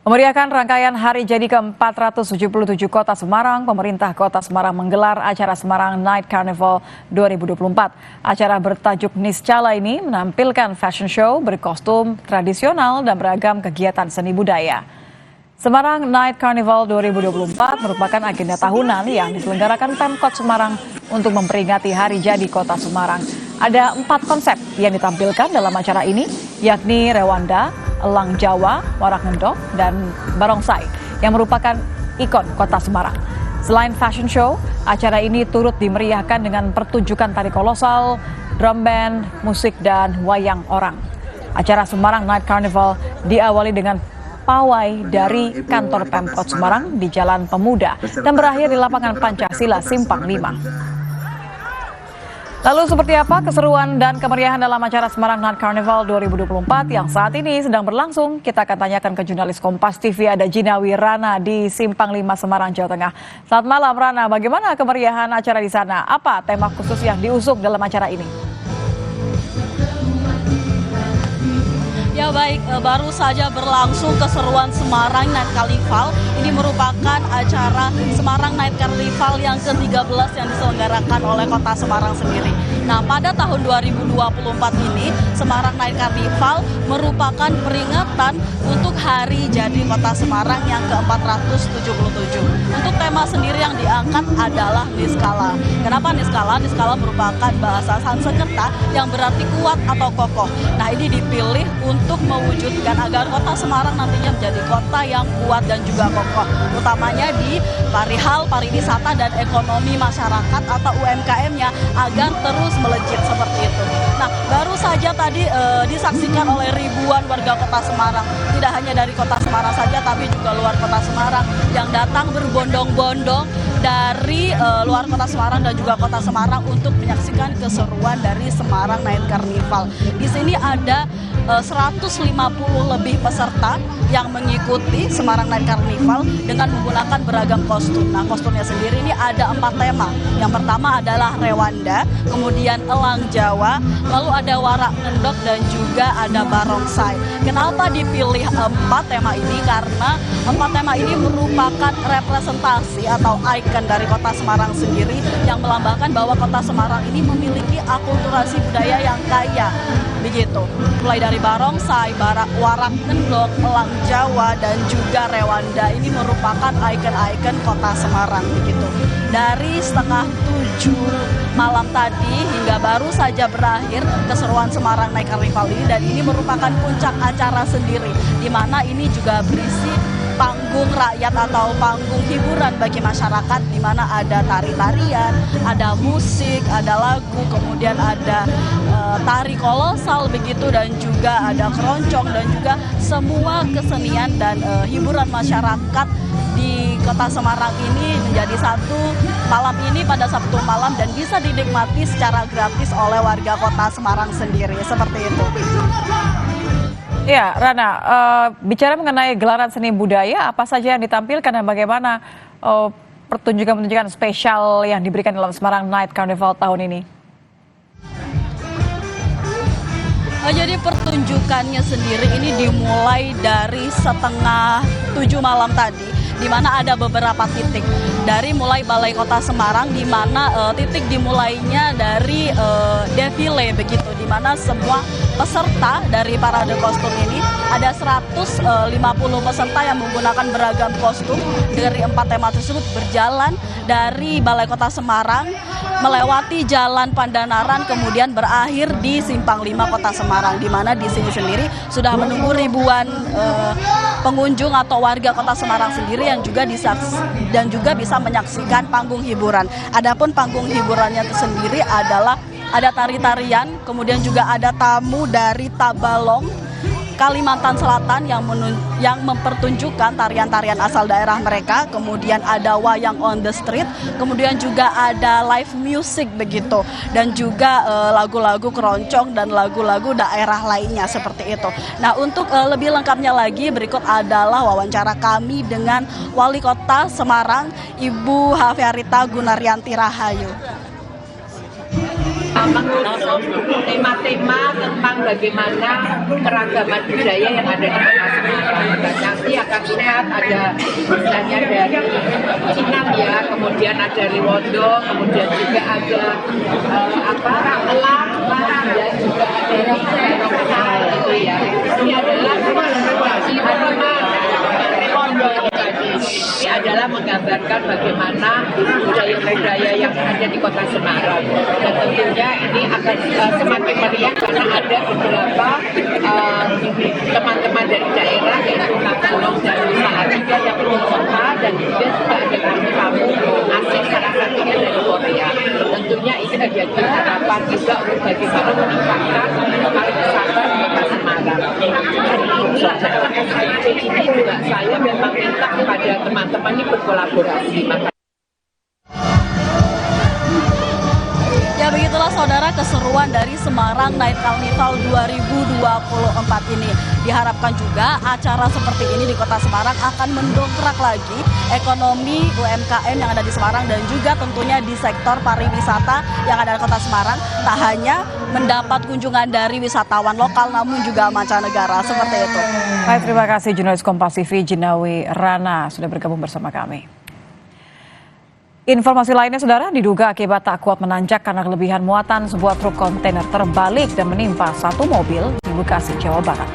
Memeriahkan rangkaian hari jadi ke-477 Kota Semarang, pemerintah Kota Semarang menggelar acara Semarang Night Carnival 2024. Acara bertajuk Niscala ini menampilkan fashion show berkostum tradisional dan beragam kegiatan seni budaya. Semarang Night Carnival 2024 merupakan agenda tahunan yang diselenggarakan Pemkot Semarang untuk memperingati hari jadi Kota Semarang. Ada 4 konsep yang ditampilkan dalam acara ini, yakni Rewanda, Elang Jawa, Warak Ngendok, dan Barongsai yang merupakan ikon Kota Semarang. Selain fashion show, acara ini turut dimeriahkan dengan pertunjukan tari kolosal, drum band, musik, dan wayang orang. Acara Semarang Night Carnival diawali dengan pawai dari kantor Pemkot Semarang di Jalan Pemuda dan berakhir di lapangan Pancasila Simpang 5. Lalu seperti apa keseruan dan kemeriahan dalam acara Semarang Night Carnival 2024 yang saat ini sedang berlangsung? Kita akan tanyakan ke jurnalis Kompas TV ada Jinawi Rana di Simpang 5 Semarang, Jawa Tengah. Selamat malam Rana, bagaimana kemeriahan acara di sana? Apa tema khusus yang diusung dalam acara ini? Ya baik, baru saja berlangsung keseruan Semarang Night Carnival. Ini merupakan acara Semarang Night Carnival yang ke-13 yang diselenggarakan oleh Kota Semarang sendiri. Nah, pada tahun 2024 ini, Semarang Night Carnival merupakan peringatan untuk hari jadi Kota Semarang yang ke-477. Untuk tema sendiri yang diangkat adalah Niscala. Kenapa Niscala? Niscala merupakan bahasa Sanskerta yang berarti kuat atau kokoh. Nah, ini dipilih untuk mewujudkan agar Kota Semarang nantinya menjadi kota yang kuat dan juga kokoh, utamanya di perihal pariwisata dan ekonomi masyarakat atau UMKM-nya agar terus melejit seperti itu. Nah, baru saja tadi disaksikan oleh ribuan warga Kota Semarang, tidak hanya dari Kota Semarang saja tapi juga luar Kota Semarang yang datang berbondong-bondong dari luar Kota Semarang dan juga Kota Semarang untuk menyaksikan keseruan dari Semarang Night Carnival. Di sini ada 150 lebih peserta yang mengikuti Semarang Night Carnival dengan menggunakan beragam kostum. Nah, kostumnya sendiri ini ada 4 tema. Yang pertama adalah Rewanda, kemudian Elang Jawa, lalu ada Warak Ngendok dan juga ada Barongsai. Kenapa dipilih 4 tema ini? Karena 4 tema ini merupakan representasi atau ikon dari Kota Semarang sendiri yang melambangkan bahwa Kota Semarang ini memiliki akulturasi budaya yang kaya. Begitu, mulai dari Barongsai, Warak Ngendok, Elang Jawa, dan juga Rewanda ini merupakan ikon-ikon Kota Semarang. Begitu, dari setengah 7 malam tadi hingga baru saja berakhir keseruan Semarang Night Carnival ini, dan ini merupakan puncak acara sendiri, di mana ini juga berisi panggung rakyat atau panggung hiburan bagi masyarakat, di mana ada tari-tarian, ada musik, ada lagu, kemudian ada tari kolosal begitu, dan juga ada keroncong dan juga semua kesenian dan hiburan masyarakat di Kota Semarang ini menjadi satu malam ini pada Sabtu malam dan bisa dinikmati secara gratis oleh warga Kota Semarang sendiri, seperti itu. Ya, Rana, bicara mengenai gelaran seni budaya, apa saja yang ditampilkan dan bagaimana pertunjukan-pertunjukan spesial yang diberikan dalam Semarang Night Carnival tahun ini? Jadi pertunjukannya sendiri ini dimulai dari setengah 7 malam tadi, di mana ada beberapa titik dari mulai Balai Kota Semarang, di mana titik dimulainya dari defile begitu, di mana semua peserta dari parade kostum ini ada 150 peserta yang menggunakan beragam kostum dari 4 tema tersebut berjalan dari Balai Kota Semarang melewati Jalan Pandanaran kemudian berakhir di Simpang 5 Kota Semarang, di mana di sini sendiri sudah menunggu ribuan pengunjung atau warga Kota Semarang sendiri yang juga bisa menyaksikan panggung hiburan. Adapun panggung hiburannya sendiri adalah ada tari-tarian, kemudian juga ada tamu dari Tabalong, Kalimantan Selatan yang mempertunjukkan tarian-tarian asal daerah mereka, kemudian ada wayang on the street, kemudian juga ada live music begitu, dan juga lagu-lagu keroncong dan lagu-lagu daerah lainnya seperti itu. Nah, untuk lebih lengkapnya lagi berikut adalah wawancara kami dengan Wali Kota Semarang, Ibu Hafiarita Gunaryanti Rahayu. mengusung tema-tema tentang bagaimana keragaman budaya yang ada di Kota Semarang. Dan nanti akan lihat ada misalnya dari Cina ya, kemudian ada dari Wondo, kemudian juga ada Ramelan, dan juga ada dari Rokotal gitu ya. Ini adalah ini adalah menggambarkan bagaimana budaya-budaya yang ada di Kota Semarang, dan tentunya ini akan semakin meriah karena ada beberapa teman-teman dari daerah yaitu Kapolong dan Salatiga yang berkota, dan juga ada tamu asing salah satunya dari Korea. Tentunya ini menjadi harapan juga untuk bagaimana meningkatkan pariwisata di Kota Semarang. Hari ini juga saya memang minta kepada teman-teman ini berkolaborasi. Ya begitulah saudara keseruan dari Semarang Night Carnival 2024 ini. Diharapkan juga acara seperti ini di Kota Semarang akan mendongkrak lagi ekonomi UMKM yang ada di Semarang dan juga tentunya di sektor pariwisata yang ada di Kota Semarang. Tak hanya mendapat kunjungan dari wisatawan lokal namun juga mancanegara, seperti itu. Baik, terima kasih jurnalis Kompas TV Jinawi Rana sudah bergabung bersama kami. Informasi lainnya saudara, diduga akibat tak kuat menanjak karena kelebihan muatan, sebuah truk kontainer terbalik dan menimpa satu mobil di Bekasi, Jawa Barat.